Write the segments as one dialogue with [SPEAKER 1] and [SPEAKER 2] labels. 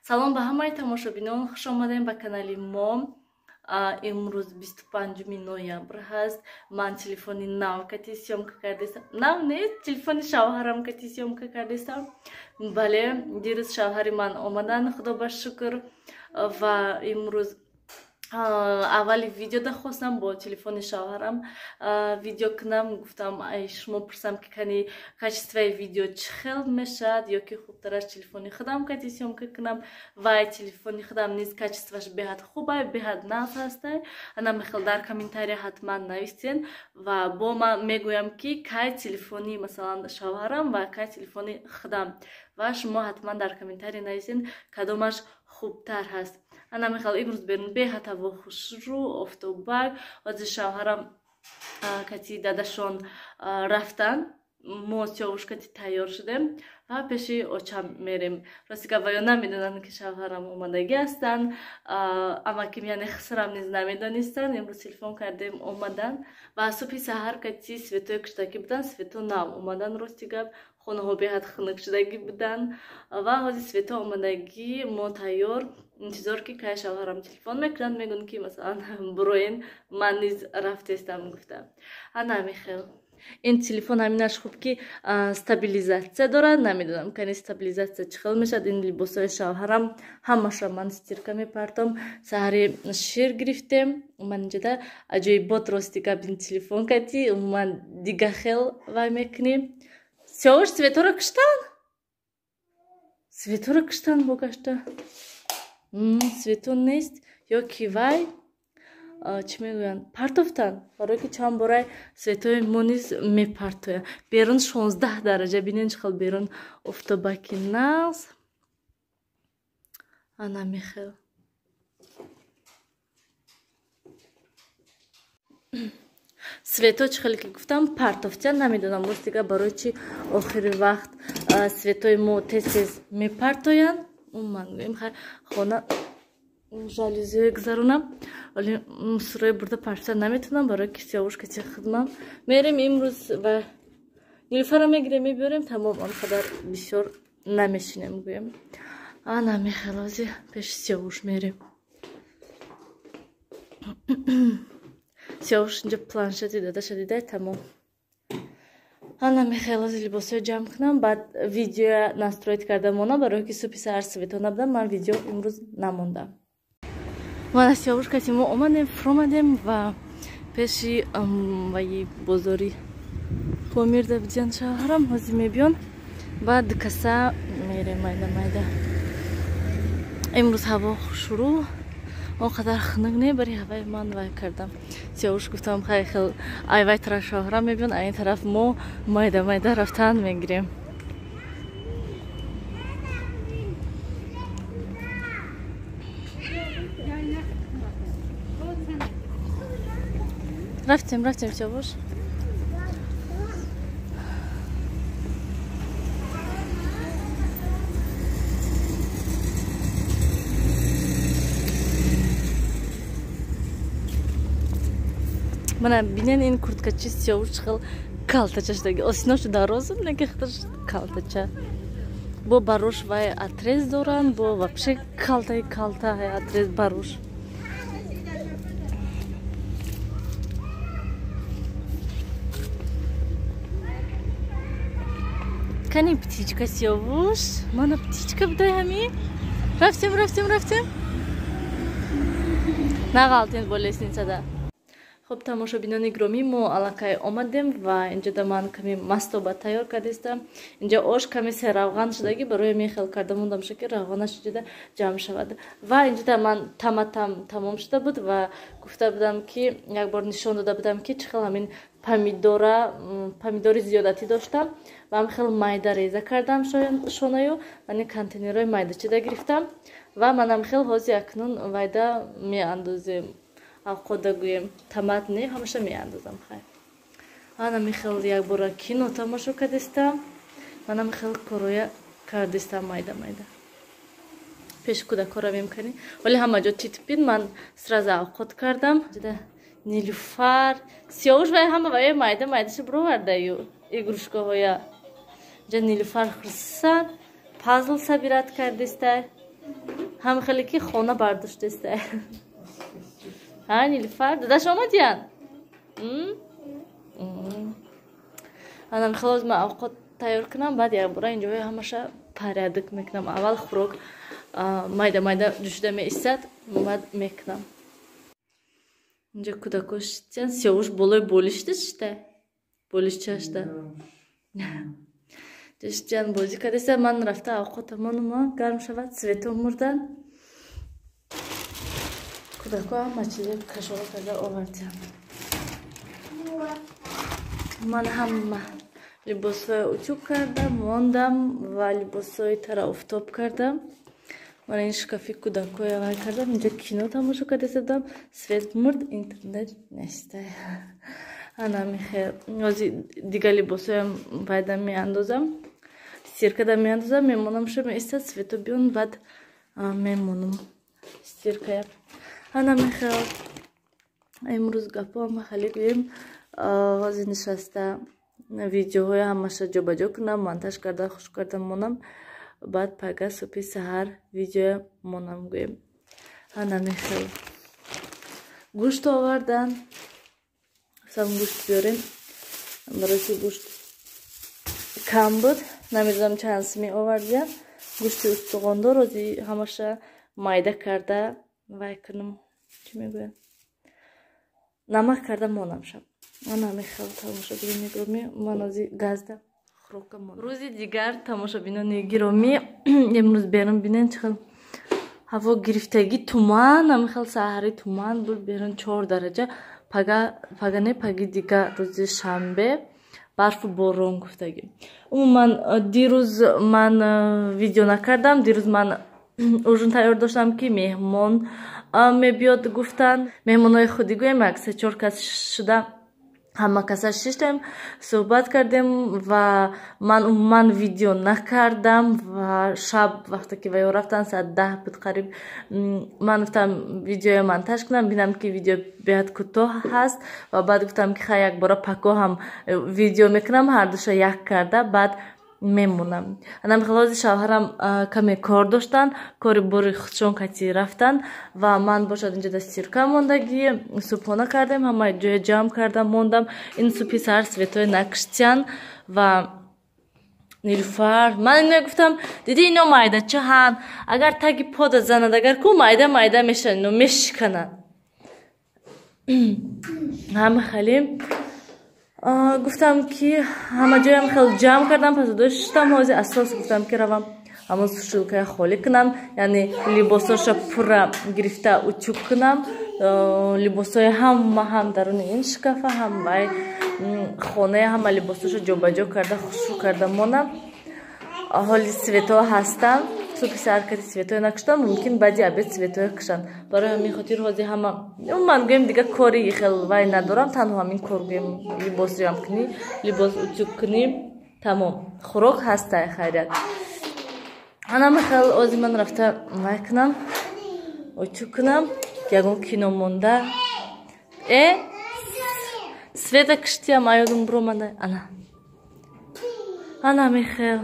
[SPEAKER 1] Салом ба ҳамаи тамошобинон, хуш омадем ба канали мо. Имрӯз 25 ноябр ҳаст. Ман телефони навкати сёмка кардестам. Нав нест, телефони шавҳарам кати сёмка кардестам. Бале, дирӯз шавҳари ман омадан, худо ба шукр. Ва имрӯз аввали видео дахостам бо телефони шавҳарам видео кунам. Гуфтам шумо пурсам ки кани качествои видео чӣ хел мешавад, ё ки хубтараш телефони худам кати сёмка кунам. Вай телефони худам низ качествоаш беҳад хубай, беҳад нав ҳастай. Ана мехел дар комментария ҳатман нависен ва бо ман мегӯям ки кай телефони масалан шавҳарам ва кай телефони худам. Ва шумо ҳатман дар комментария нависен кадомаш хубтар ҳаст. Ана мехал имрӯз берун беҳад ҳаво хушрӯ, офтобак. Ҳозир шавҳарам кати дадашон рафтан. Мо сёвуш кати тайёр шудем ва пеши очам мерем. Рости гавоё намедонанд ки шавҳарам омадагӣ ҳастанд. Амаким яъне хисрам низ намедонистанд. Имрӯз телефон кардем омадан ва субҳи саҳар кати светои куштагӣ буданд. Свето нав омадан, рости гап хонаҳо беҳад хунук шудагӣ буданд ва ҳозир свето омадагӣ, мо тайёр интизор ки кай шавҳарам телефон мекунанд, мегӯянд ки масалан буроен ман низ рафтестам гуфта. Ана мехел ин телефон ҳаминаш хуб ки стабилизатсия дорад. Намедонам кани стабилизатсия чӣ хел мешавад. Ин либосои шавҳарам ҳамаша ман стирка мепартом. Саҳари шир гирифтем. Ман инҷода аҷоибот, рости гап ин телефон кати умуман дига хел вай мекунӣ. Сёвуш светоро киштан? Светоро киштан богашта. Свето нест, ё ки вай чӣ мегӯянд, партофтан. барои ки чанд бора светои мо низ мепартоянд. Берун 16 дараҷа, бинен чӣ хел берун офтобаки нағз. Ана мехел свето чӣ хеле ки гуфтам партофтян. Намедонам ростига барои чи охири вақт светои мо тез мепартоянд. Ман гӯем хона жалюзиё гузаронам, вале мусорои бурда партофта наметавонам, барои ки сёвуш кати хидмам. Мерем имрӯз ва нилӯфара мегирем, мебиёрем. Тамом онқадар бисёр намешинем гӯем. Ана мехел ҳозир пеши сёвуш мерем. сёвуш инҷа планшети дадаша дидай, тамом. Ана мехел ҳозир либосҳои ҷамъ кунам, баъд видео настроит карда монам, барои ки субҳи саҳар свето набудам. Ман видео имрӯз намондам. Ман аз сёвуш кати мо омадем, фуромадем ва пеши ваи бозори помир давидҷан шавҳарам ҳозир мебиён. Баъд каса мерем майда майда. Имрӯз ҳаво хушрӯ, он қадар хунук не, бари ҳаваи ман вай кардам. Сёвуш гуфтам хай хел ай вай тараф шавҳарам мебиён, ай ин тараф мо майда майда рафтан мегирем. рафтем сёвуш. Мана бинен ин курткачи сёвуш чӣ хел калтача шудаги. Осиношу дарозу, леки хиташ калтача. Бо барош вай атрез доранд, бо вообще калтаи калта атрез барош. Кани птичка сёвуш. Мана птичка будай ҳами. Рафтем. Нағалтен бо лесницада. Хуб, тамошобинони гиромӣ, мо аллакай омадем ва инҷода ман ками мастоба тайёр кардистам. Инҷа ош ками се равған шудагӣ, барои мехел карда мондам шуд ки равғанаш инҷода ҷамъ шавад. Ва инҷода ман таматам тамом шуда буд ва гуфта будам ки як бор нишон дода будам ки чӣ хел ҳамин помидори зиёдатӣ доштам ва ҳамин майда реза кардам шонаю мани контейнерҳои майдачида гирифтам ва ман ҳамин ҳозир акнун вайда меандозем. Авқода гӯем тамат не, ҳамаша меандозам. Хай ана мехел як бора кино тамошо кардистам. Мана мехел короя кардистам майда майда. пеши кӯдакҳоро мемкунӣ. Вале ҳама ҷо титпин ман сразу авқот кардам. Нилуфар сиёвуш вай ҳама вай майда майдаша бировардаю игрушкаҳоя. Ҷа нилуфар хурсан пазл сабират кардистай. هم خیلی که خونه برداشته است. ها نیلوفر داداش آمدین؟ انا خلاص ما اوقات تیار کنم بعد یک بار اینجا همش پرادک میکنم. اول خوراک مایده مایده جوشیده میایستد بعد میکنم. اینجا کودکوش چند سیاوش بالای بولشته شده. بولشته شده. جان بازی کردیسه من رفته اوقاتمون گرم شود سویتو مردن. کودکو همه چیزی کشور کرده آوردیم. من هم لباسای اتوب کردم موندم و لباسای تر افتاب کردم. من این شکافی کودکوی آور کردم. اینجا کینو تماشا کردم. سویت مرد اینترنت نشته. انا میخوام دیگه لباسایم پیدا میاندازم. استیرکه دا میاندازم میمونم شم ایستاد سویتو بیون بعد میمونم استیرکه. انا میخوام امروز گپام خیلی گویم واسه نشسته ویدیوهای همش جابجا جا کنم مونتاژ کرده خوش کردم مونم بعد پگاه صبح سحر ویدیو مونم گویم. انا میخوام گوشت آوردن. سام گوشت بیاریم. برای گوشت کم بود. نمیدونم چند سمی آوردیم. گوشت استخوان روزی همش مایده کرده وای کنم چی میگویم نمک کرده مونم شب. من میخوام تماشا بینی گرومی من ازی گازده خروکم مونم. روزی دیگر تماشا بینی گرومی امروز بیرون بینن چخل هوا گرفتگی تومان. نمیخوام سحری تومان بود بیرون 4 درجه. پگانه پگی دیگر روز شنبه برف بارون گفتگی. من دیروز من ویدیو نکردم. دیروز من اوجون تیار داشتم که مهمان میبیاد گفتن مهمانای خودی گویم یک 3-4 کس شده همه کسا ششتیم صحبت کردیم و من ویدیو نکردم و شب وقتی که ویو رفتن ساعت 10 بود قریب من گفتم ویدیو مونتاژ کنم ببینم که ویدیو بیاد کوتاه هست و بعد گفتم که خیلی یک بار پکو هم ویدیو میکنم هر دوشا یک کرده بعد میمونم. انا خلاص شوهرم کمی کار داشتن کاری باری خودشون کتی رفتن و من باشد اینجا دستیرکه موندگی صبحانه کردیم همه جای جمع کردم موندم. این صبحی سر سویتوی نکشتین و نیلوفر من اینو گفتم دیدی اینو مایده چه هن اگر تاگی پاد زند اگر کو مایده میشن اینو میشکنن همه خیلی گفتم که همه جایم خیلی جمع کردم پس داشتم حوزی اساس گفتم که روم همون شلکه خالی کنم یعنی لباساش پر گرفته اتو کنم. لباسای هم درون این شکافه هم بای خانه همه لباساش جابجا کرده خوشو کرده مونم. حالی سویتو هستم صبح سر کردی سویتو نکشتم ممکن بعدی عبید سویتو کشن برای همین خاطر حاضی همه من گویم دیگه کاری خیلی وای ندارم تنها همین کار گویم لباس جمع کنی لباس اتو کنی تمام خوراک هسته خیرت. انا خیلی آزی من رفته وای کنم اتو کنم یکون کینو مونده سویتا کشتیم آیادون برو منده انا میخیل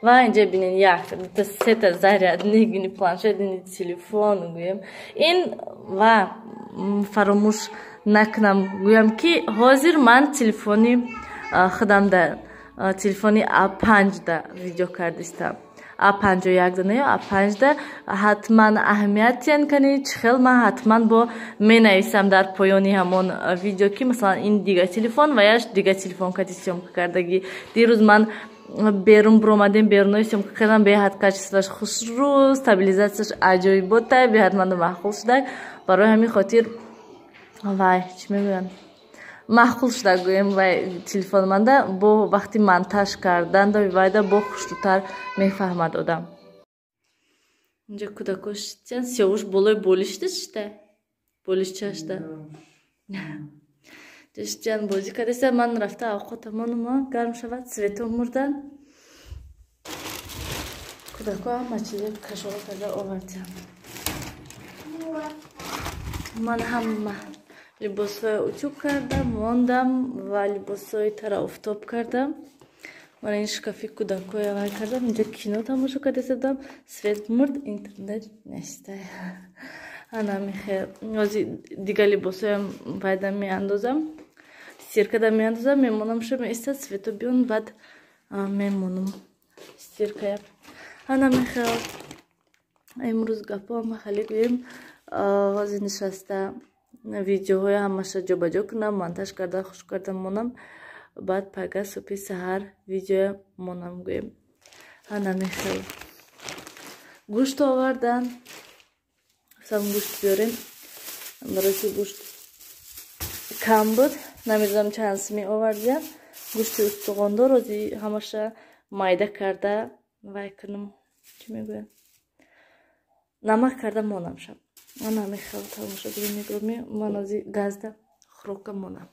[SPEAKER 1] و اینجا بینین یک سه تا زرد نگینی پلانشت اینی تلفن گویم این و فراموش نکنم گویم که حاضر من تلفنی خودم در تلفنی A5 دا ویدیو کردستم. A5 یک دانه یا A5 دا حتما اهمیت کنی چخیل من حتما با می نویسم در پایانی همون ویدیو که مثلا این دیگه تلفن و یاش دیگه تلفن کدیسیم کردگی. دیروز من بیرون برآمدیم بیرونی سیم کردم به حد کاچیسش خوش رو استابیلیزاتش عجیب بود تا به حد من معقول شده برای همین خاطر وای چی میگن معقول شده گویم و تلفن من ده با وقتی مونتاژ کردن دا وایده با خوشتر میفهمد آدم. اینجا کودکوش چند سیاوش بالای بولشته شده بولشته شده جان بازی کردیسه من رفته اوقاتمون گرم شود سویتو مردن. کودکو همه چیزی کشور کرده آوردیم. من هم لباسای اتوب کردم موندم و لباسای تر افتاب کردم. من این شکافی کودکو یا کردم اینجا کینو تماشا کرده سدم سویت مرد اینترنت نشته انا میخه از دیگه لباسایم باید میاندازم стирка да میاندازم میمونم شو میسته سویتو بیون بعد میمونم стирка انا میخه امروز گپام خیلی گویم از نشسته ویدیوهای همش جا بجا کنم مونتاژ کرده خوش کرده مونم بعد پگه صبح سحر ویدیو مونم گویم انا میخه گوشت آوردن سم گوشت بیاریم برای گوشت کم بود نمیدونم چند سمی آوردیم گوشت استخوان روزی همش مایده کرده وای کنم چی میگویم نمک کرده مونم شب من میخوام تماشا ببینید من از گازده خروکم مونم